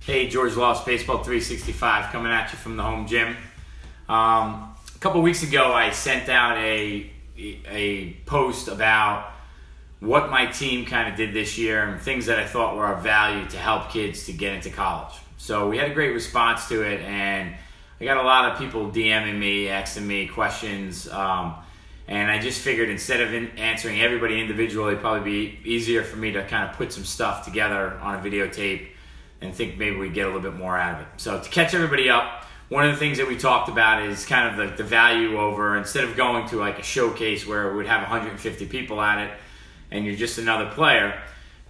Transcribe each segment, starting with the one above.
Hey, George Loss, Baseball 365, coming at you from the home gym. A couple weeks ago, I sent out a post about what my team kind of did this year and things that I thought were of value to help kids to get into college. So we had a great response to it, and I got a lot of people DMing me, asking me questions, and I just figured instead of answering everybody individually, it'd probably be easier for me to kind of put some stuff together on a videotape and think maybe we'd get a little bit more out of it. So to catch everybody up, one of the things that we talked about is kind of the value over, instead of going to like a showcase where it would have 150 people at it and you're just another player,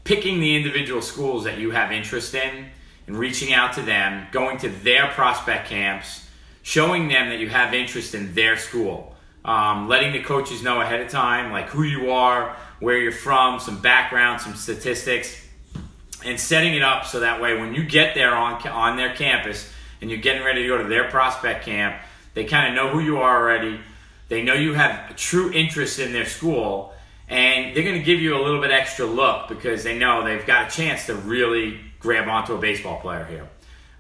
picking the individual schools that you have interest in and reaching out to them, going to their prospect camps, showing them that you have interest in their school. Letting the coaches know ahead of time, like who you are, where you're from, some background, some statistics, and setting it up so that way when you get there on their campus and you're getting ready to go to their prospect camp, they kind of know who you are already. They know you have a true interest in their school, and they're going to give you a little bit extra look because they know they've got a chance to really grab onto a baseball player here.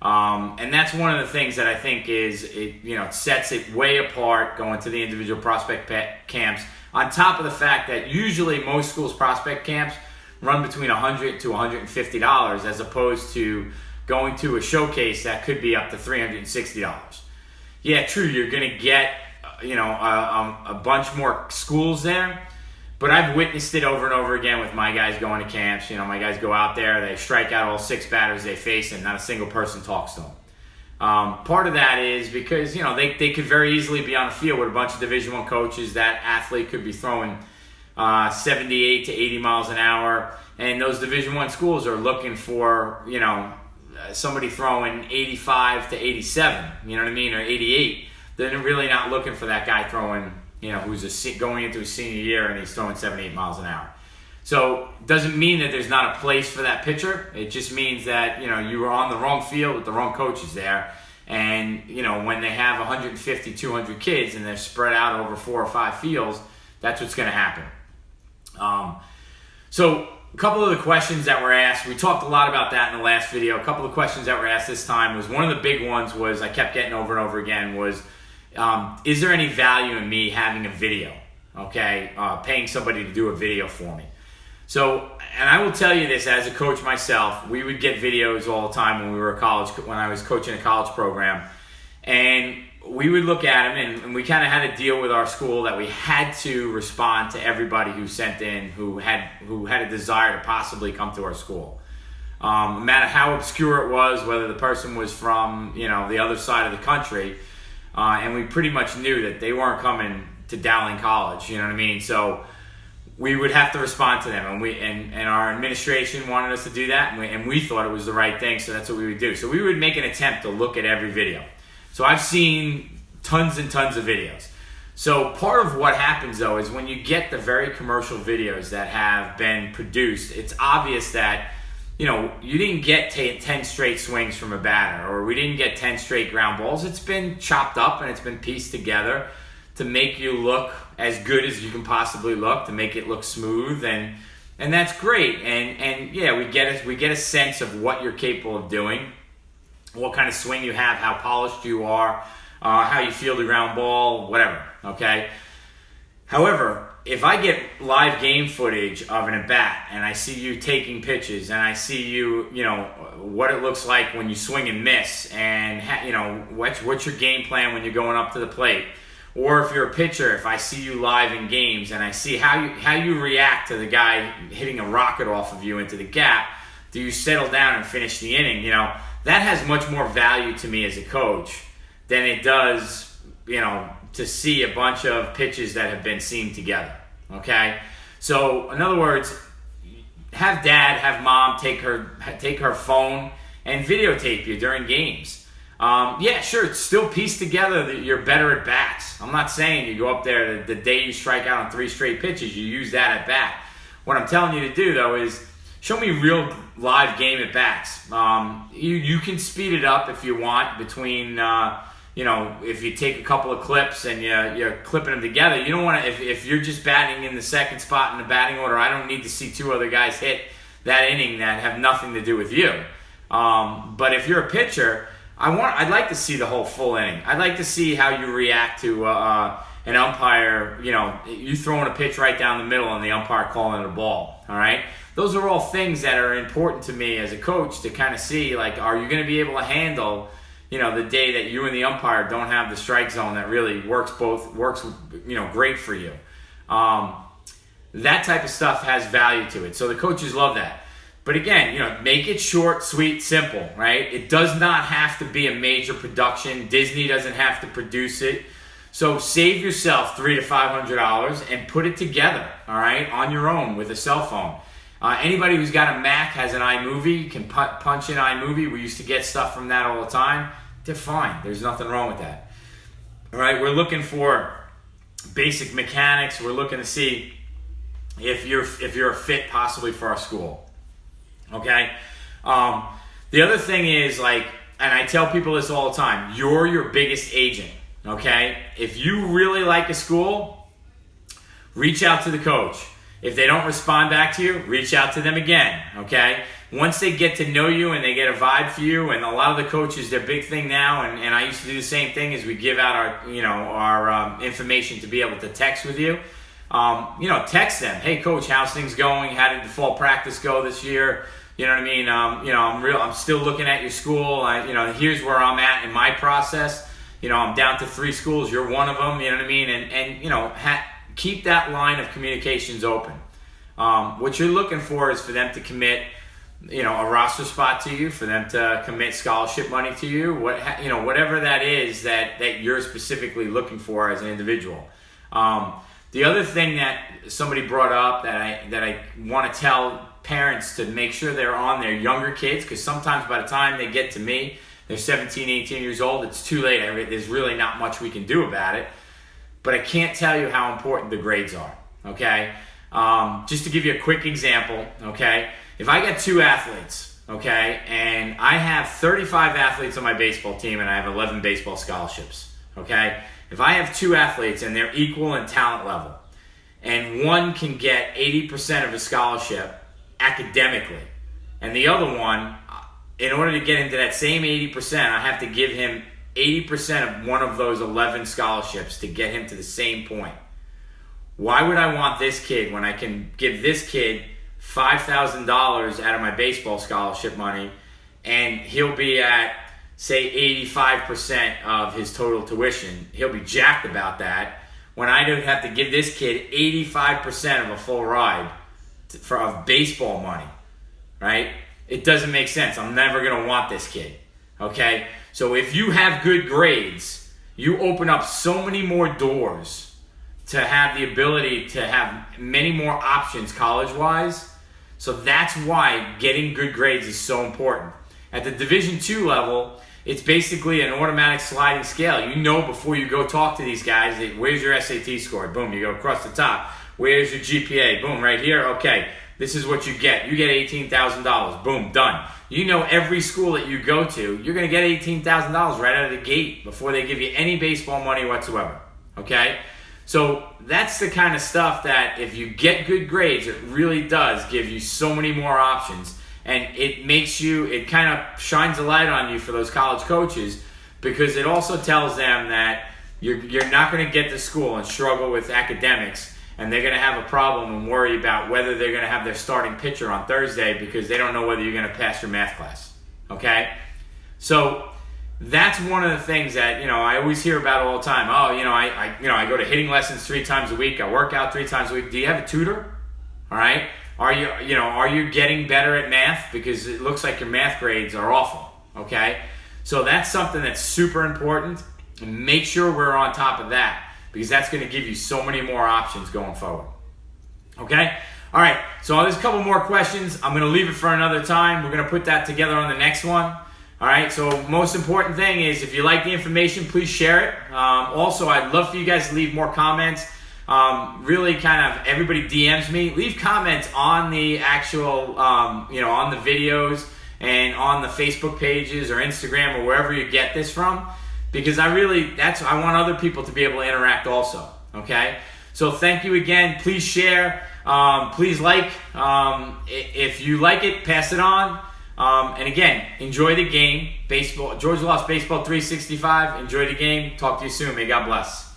And that's one of the things that I think it sets it way apart going to the individual prospect camps. On top of the fact that usually most schools' prospect camps run between $100 to $150, as opposed to going to a showcase that could be up to $360. Yeah, true, you're going to get a bunch more schools there. But I've witnessed it over and over again with my guys going to camps. My guys go out there, they strike out all 6 batters they face, and not a single person talks to them. Part of that is because, they could very easily be on the field with a bunch of Division I coaches. That athlete could be throwing 78 to 80 miles an hour, and those Division I schools are looking for, somebody throwing 85 to 87, or 88. They're really not looking for that guy throwing, who's going into his senior year and he's throwing 78 miles an hour. So it doesn't mean that there's not a place for that pitcher. It just means that, you were on the wrong field with the wrong coaches there. And, when they have 150, 200 kids and they're spread out over 4 or 5 fields, that's what's going to happen. So a couple of the questions that were asked, we talked a lot about that in the last video. A couple of questions that were asked this time was, one of the big ones was, I kept getting over and over again, was, is there any value in me having a video, paying somebody to do a video for me? So, and I will tell you this, as a coach myself, we would get videos all the time when we were when I was coaching a college program, and we would look at them, and we kind of had a deal with our school that we had to respond to everybody who sent in who had a desire to possibly come to our school. No matter how obscure it was, whether the person was from the other side of the country, and we pretty much knew that they weren't coming to Dowling College, So we would have to respond to them, and our administration wanted us to do that, and we thought it was the right thing, so that's what we would do. So we would make an attempt to look at every video. So I've seen tons and tons of videos. So part of what happens, though, is when you get the very commercial videos that have been produced, it's obvious that you didn't get 10 straight swings from a batter, or we didn't get 10 straight ground balls. It's been chopped up and it's been pieced together to make you look as good as you can possibly look, to make it look smooth, and that's great. And yeah, we get a sense of what you're capable of doing, what kind of swing you have, how polished you are, how you feel the ground ball, whatever. Okay. However, if I get live game footage of an at-bat and I see you taking pitches and I see you, what it looks like when you swing and miss, and, what's your game plan when you're going up to the plate, or if you're a pitcher, if I see you live in games and I see how you react to the guy hitting a rocket off of you into the gap, do you settle down and finish the inning? That has much more value to me as a coach than it does, to see a bunch of pitches that have been seamed together, okay? So, in other words, have dad, have mom take her phone and videotape you during games. Yeah, sure, it's still pieced together that you're better at bats. I'm not saying you go up there the day you strike out on 3 straight pitches, you use that at bat. What I'm telling you to do, though, is show me real live game at bats. You can speed it up if you want between... if you take a couple of clips and you're clipping them together, you don't want to, if you're just batting in the second spot in the batting order, I don't need to see 2 other guys hit that inning that have nothing to do with you. But if you're a pitcher, I'd like to see the whole full inning. I'd like to see how you react to an umpire, you throwing a pitch right down the middle and the umpire calling it a ball. All right, those are all things that are important to me as a coach to kind of see, like, are you going to be able to handle, the day that you and the umpire don't have the strike zone that really works, great for you. That type of stuff has value to it. So the coaches love that. But again, make it short, sweet, simple, right? It does not have to be a major production. Disney doesn't have to produce it. So save yourself $300 to $500 and put it together, all right, on your own with a cell phone. Anybody who's got a Mac has an iMovie. You can punch in iMovie. We used to get stuff from that all the time. They're fine. There's nothing wrong with that. All right, we're looking for basic mechanics. We're looking to see if you're a fit possibly for our school. Okay. The other thing is, and I tell people this all the time, you're your biggest agent. Okay. If you really like a school, reach out to the coach. If they don't respond back to you, reach out to them again. Okay. Once they get to know you and they get a vibe for you, and a lot of the coaches, their big thing now, and I used to do the same thing, is we give out our information to be able to text with you. Text them. Hey, coach, how's things going? How did the fall practice go this year? You know what I mean? I'm still looking at your school. Here's where I'm at in my process. I'm down to 3 schools. You're one of them. You know what I mean? And keep that line of communications open. What you're looking for is for them to commit, a roster spot to you, for them to commit scholarship money to you, whatever that is that you're specifically looking for as an individual. The other thing that somebody brought up that I want to tell parents to make sure they're on their younger kids, because sometimes by the time they get to me, they're 17, 18 years old, it's too late. There's really not much we can do about it. But I can't tell you how important the grades are, okay? Just to give you a quick example, okay? If I got 2 athletes, okay, and I have 35 athletes on my baseball team and I have 11 baseball scholarships, okay? If I have 2 athletes and they're equal in talent level, and one can get 80% of a scholarship academically, and the other one, in order to get into that same 80%, I have to give him 80% of one of those 11 scholarships to get him to the same point. Why would I want this kid when I can give this kid $5,000 out of my baseball scholarship money, and he'll be at, say, 85% of his total tuition? He'll be jacked about that, when I don't have to give this kid 85% of a full ride of baseball money, right? It doesn't make sense. I'm never going to want this kid, okay? So if you have good grades, you open up so many more doors to have the ability to have many more options college-wise. So that's why getting good grades is so important. At the Division II level, it's basically an automatic sliding scale. You know before you go talk to these guys, where's your SAT score? Boom, you go across the top. Where's your GPA? Boom, right here. Okay, this is what you get. You get $18,000. Boom, done. You know every school that you go to, you're going to get $18,000 right out of the gate before they give you any baseball money whatsoever. Okay? So that's the kind of stuff that if you get good grades, it really does give you so many more options. And it kind of shines a light on you for those college coaches, because it also tells them that you're not going to get to school and struggle with academics, and they're going to have a problem and worry about whether they're going to have their starting pitcher on Thursday because they don't know whether you're going to pass your math class. Okay? So that's one of the things that, I always hear about all the time. Oh, I go to hitting lessons 3 times a week. I work out 3 times a week. Do you have a tutor? All right? Are you getting better at math? Because it looks like your math grades are awful. Okay? So that's something that's super important. And make sure we're on top of that, because that's going to give you so many more options going forward. Okay? All right. So there's a couple more questions. I'm going to leave it for another time. We're going to put that together on the next one. All right. So most important thing is, if you like the information, please share it. Also, I'd love for you guys to leave more comments. Really kind of everybody DMs me. Leave comments on the actual, on the videos and on the Facebook pages or Instagram or wherever you get this from. Because I want other people to be able to interact also, okay? So thank you again. Please share. Please like. If you like it, pass it on. And again, enjoy the game. Baseball, Georgia Lost Baseball 365. Enjoy the game. Talk to you soon. May God bless.